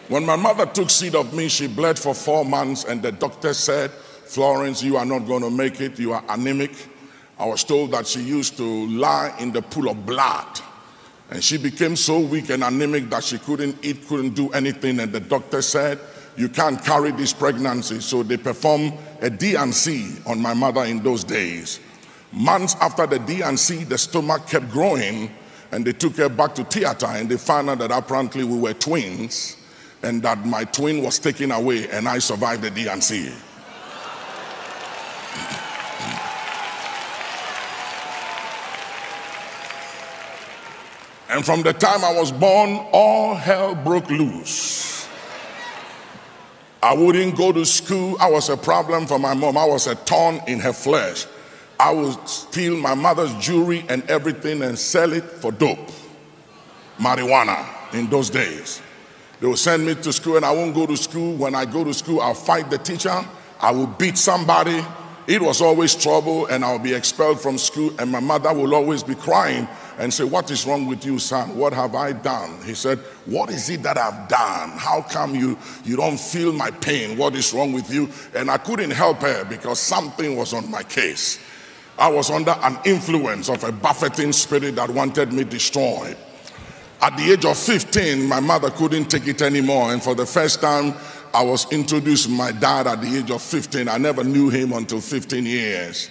When my mother took seed of me, she bled for 4 months, and the doctor said, Florence, you are not going to make it. You are anemic. I was told that she used to lie in the pool of blood. And she became so weak and anemic that she couldn't eat, couldn't do anything. And the doctor said, you can't carry this pregnancy. So they performed a D&C on my mother in those days. Months after the D&C, the stomach kept growing, and they took her back to theater, and they found out that apparently we were twins, and that my twin was taken away, and I survived the D&C. And from the time I was born, all hell broke loose. I wouldn't go to school. I was a problem for my mom. I was a thorn in her flesh. I would steal my mother's jewelry and everything and sell it for dope, marijuana in those days. They would send me to school and I won't go to school. When I go to school, I'll fight the teacher. I will beat somebody. It was always trouble, and I'll be expelled from school, and my mother will always be crying and say, what is wrong with you, son? What have I done? He said, what is it that I've done? How come you don't feel my pain? What is wrong with you? And I couldn't help her because something was on my case. I was under an influence of a buffeting spirit that wanted me destroyed. At the age of 15, my mother couldn't take it anymore, and for the first time, I was introduced to my dad at the age of 15. I never knew him until 15 years.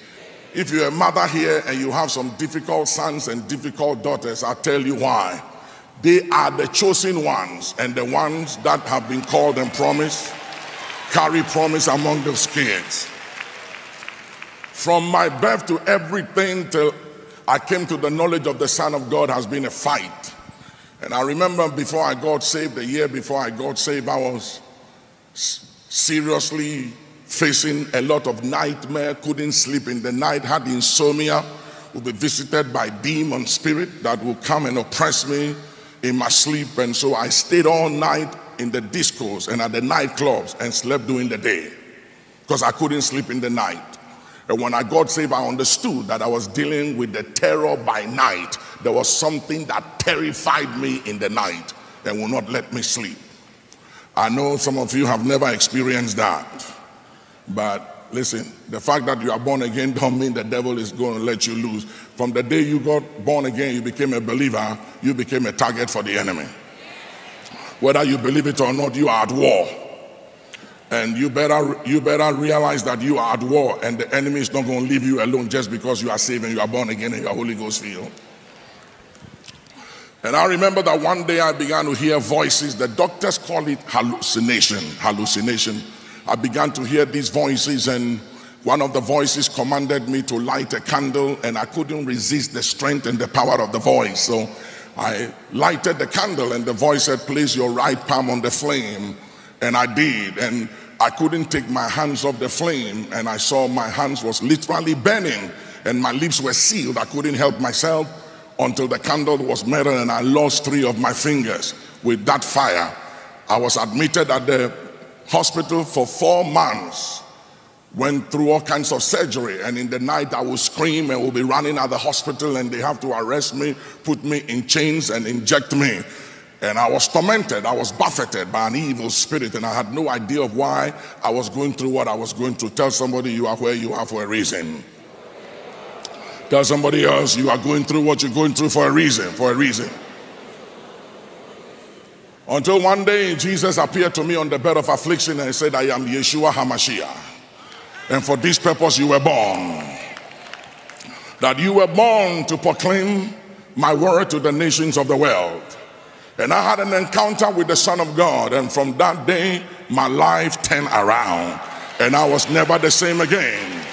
If you're a mother here and you have some difficult sons and difficult daughters, I'll tell you why. They are the chosen ones, and the ones that have been called and promised carry promise among those kids. From my birth to everything till I came to the knowledge of the Son of God has been a fight. And I remember before I got saved, the year before I got saved, I was seriously facing a lot of nightmare, couldn't sleep in the night, had insomnia, would be visited by demon spirit that would come and oppress me in my sleep. And so I stayed all night in the discos and at the nightclubs and slept during the day because I couldn't sleep in the night. And when I got saved, I understood that I was dealing with the terror by night. There was something that terrified me in the night and would not let me sleep. I know some of you have never experienced that. But listen, the fact that you are born again don't mean the devil is going to let you loose. From the day you got born again, you became a believer, you became a target for the enemy. Whether you believe it or not, you are at war. And you better realize that you are at war, and the enemy is not going to leave you alone just because you are saved and you are born again and you are Holy Ghost filled. And I remember that one day I began to hear voices. The doctors call it hallucination. I began to hear these voices, and one of the voices commanded me to light a candle, and I couldn't resist the strength and the power of the voice. So I lighted the candle, and the voice said, place your right palm on the flame. And I did, and I couldn't take my hands off the flame, and I saw my hands was literally burning, and my lips were sealed. I couldn't help myself until the candle was melted, and I lost 3 of my fingers with that fire. I was admitted at the hospital for 4 months, went through all kinds of surgery, and in the night I would scream and would be running at the hospital, and they have to arrest me, put me in chains and inject me. And I was tormented, I was buffeted by an evil spirit, and I had no idea of why I was going through what I was going through. Tell somebody you are where you are for a reason. Tell somebody else you are going through what you're going through for a reason, Until one day Jesus appeared to me on the bed of affliction and said, I am Yeshua HaMashiach. And for this purpose you were born. That you were born to proclaim my word to the nations of the world. And I had an encounter with the Son of God, and from that day my life turned around, and I was never the same again.